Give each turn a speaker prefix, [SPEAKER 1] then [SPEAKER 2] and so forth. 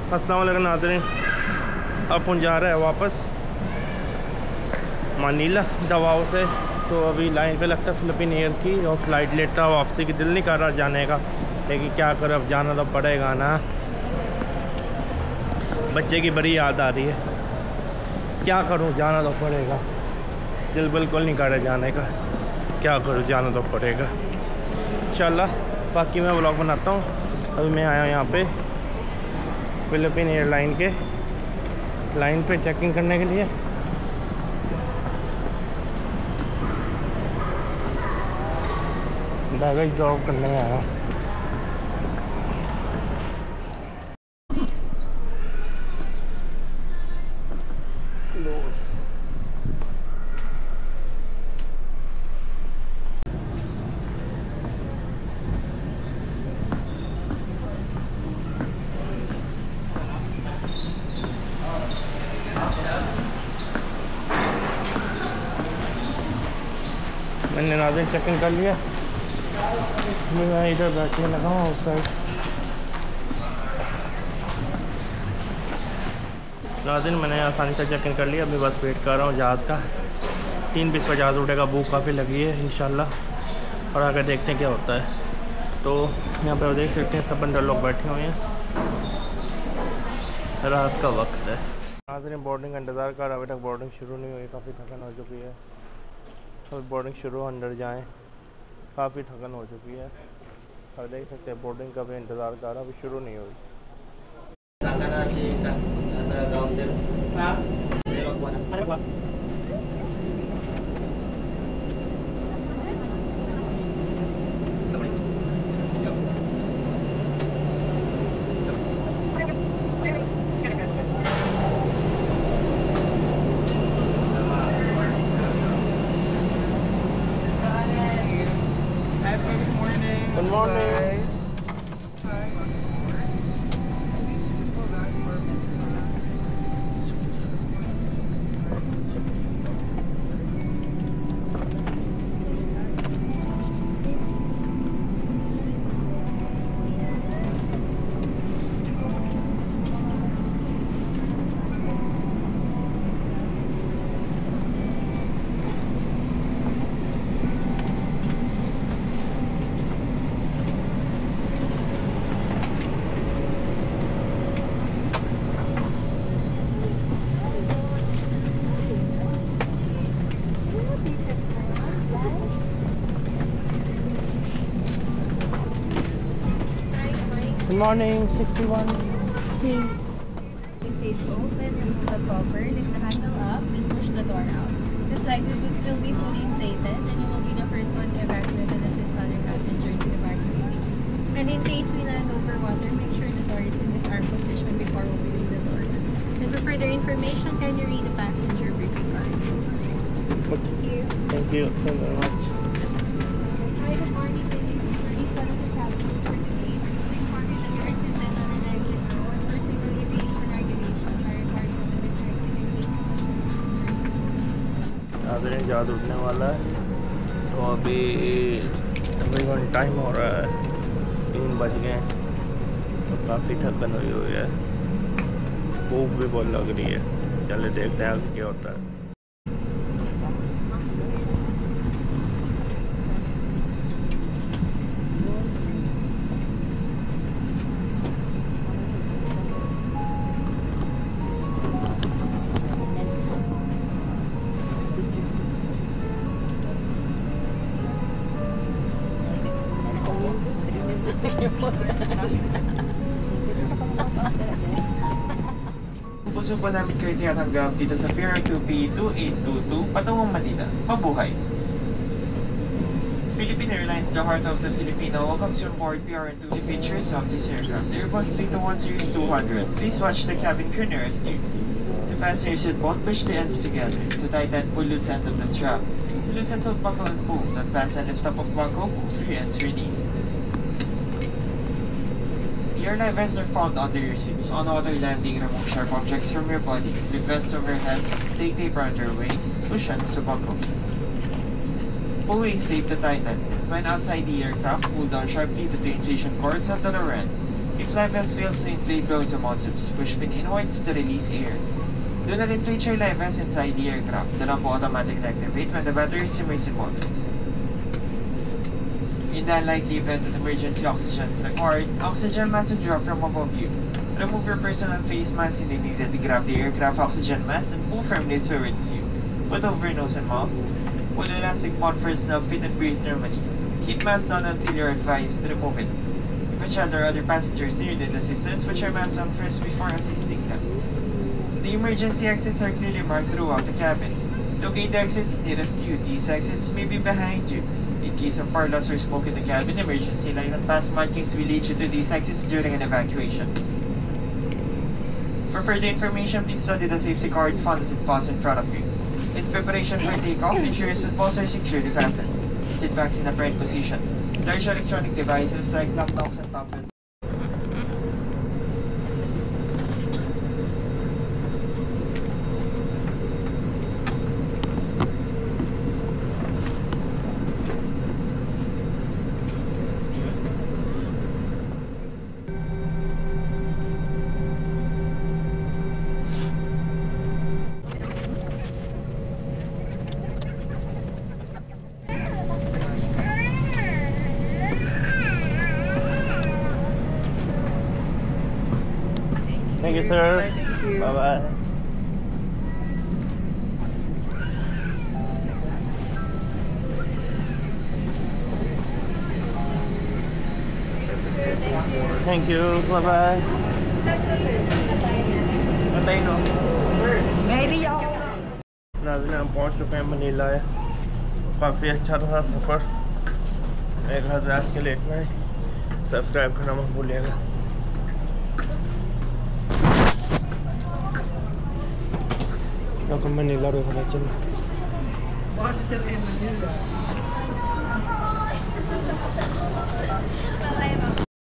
[SPEAKER 1] अस्सलाम वालेकुम नाज़रीन, अपन जा रहे हैं वापस मनीला दवाओं से। तो अभी लाइन पे लगता है फिलिपिन एयर की और फ़्लाइट लेट रहा, वापसी की दिल नहीं कर रहा जाने का, लेकिन क्या करें, अब जाना तो पड़ेगा ना। बच्चे की बड़ी याद आ रही है, क्या करूं, जाना तो पड़ेगा। दिल बिल्कुल नहीं कर रहा जाने का, क्या करूं, जाना तो पड़ेगा इंशाल्लाह। बाकी मैं व्लॉग बनाता हूं। अभी मैं आया हूं यहाँ पे फिलिपिन एयरलाइन के लाइन पे चेकिंग करने के लिए। बैगेज ड्रॉप करने में आया। मैंने नाज़रीन चेकिंग कर लिया, मैं इधर बैठने लगा हूँ उस साइड। नाज़रीन मैंने आसानी से चेकिंग कर लिया, अभी बस वेट कर रहा हूँ जहाज़ का। 3:20 पर जहाज़ उठेगा, भूख काफ़ी लगी है इंशाल्लाह, और आगे देखते हैं क्या होता है। तो यहाँ पर देख सकते हैं सब अंदर लोग बैठे हुए हैं, रात का वक्त है। नाज़रीन बोर्डिंग का इंतज़ार कर, अभी तक बोर्डिंग शुरू नहीं हुई, काफ़ी थकान हो चुकी है। अब बोर्डिंग शुरू, अंदर जाएं, काफ़ी थकान हो चुकी है। और देख सकते हैं बोर्डिंग का भी इंतज़ार कर रहा, अभी शुरू नहीं हुई। Good morning. Good morning, 61. See.
[SPEAKER 2] This is open, remove the cover, lift the handle up, and push the door out. The slide will be fully inflated, and you will be the first one to evacuate and assist other passengers in evacuating. And in case we land over water, make sure the door is in this arm position before opening the door. And for further information, can you read the passenger briefing card? Thank you.
[SPEAKER 1] Thank you so very much.
[SPEAKER 2] Hi, good morning, ladies. For each one of the cabins for today, this is the information that you are seated on an exit row as per single aviation regulations are required to the research in case of
[SPEAKER 1] नाज़रीन जहाज़ उठने वाला है, तो अभी तकरीबन time हो रहा है 3 बज गए, तो काफ़ी थकन हुई है, भूख भी बहुत लग रही है। चले देखते हैं आगे क्या होता है।
[SPEAKER 3] Puso po namin kayo tinatanggap dito sa Pier 2P2822 patungong Manila. Mabuhay! Philippine Airlines, the heart of the Filipino, welcomes you on board PRN2. The features of this aircraft: Airbus 321 Series 200. Please watch the cabin crew nearest you. The passengers should both push the ends together to tighten pull loose end of the strap. Loose end of buckle and pull, then fasten lift up of buckle, pull free ends release. Your life vests are found under your seats. On auto landing, remove sharp objects from your body. Slip vests overhead, take tape around your waist, push ends to buckle. Pull wings tape to tighten. When outside the aircraft, pull down sharply the two insulation cords at the lower end. If life vest fails to inflate loads amounts of push pin inwards to release air. Do not inflate your life vest inside the aircraft. The lamp will automatically activate when the battery is immersed in water. In the unlikely event that emergency oxygen is required, oxygen mask will drop from above you. Remove your personal face mask immediately, grab the aircraft oxygen mask and pull firmly towards you. Put over nose and mouth. Pull elastic bond first now, fit and breathe normally. Keep mask on until you're advised to remove it. If a child or other passengers needed assistance, put your mask on first before assisting them. The emergency exits are clearly marked throughout the cabin. Locate the exits nearest to you. These exits may be behind you. In case of fire loss or smoke in the cabin, emergency light and pass markings will lead you to these exits during an evacuation. For further information, please study the safety card found as it falls in front of you. In preparation for takeoff, ensure your seatbelts are securely fastened. Sit backs in upright position. Large electronic devices like laptops and tablets.
[SPEAKER 1] Thank you, sir.
[SPEAKER 4] Thank you.
[SPEAKER 1] Bye-bye. Thank you. Bye-bye. Patay, no?
[SPEAKER 4] Sir, maybe y'all.
[SPEAKER 1] नाज़रीन हम पहुँच चुके हैं Manila है। काफ़ी अच्छा रहा सफ़र। एक हज़ार आज के लिए इतना ही। सब्सक्राइब करना मत भूलिएगा। तो मनीला रोक रहा चलो।
[SPEAKER 4] What's it in Manila?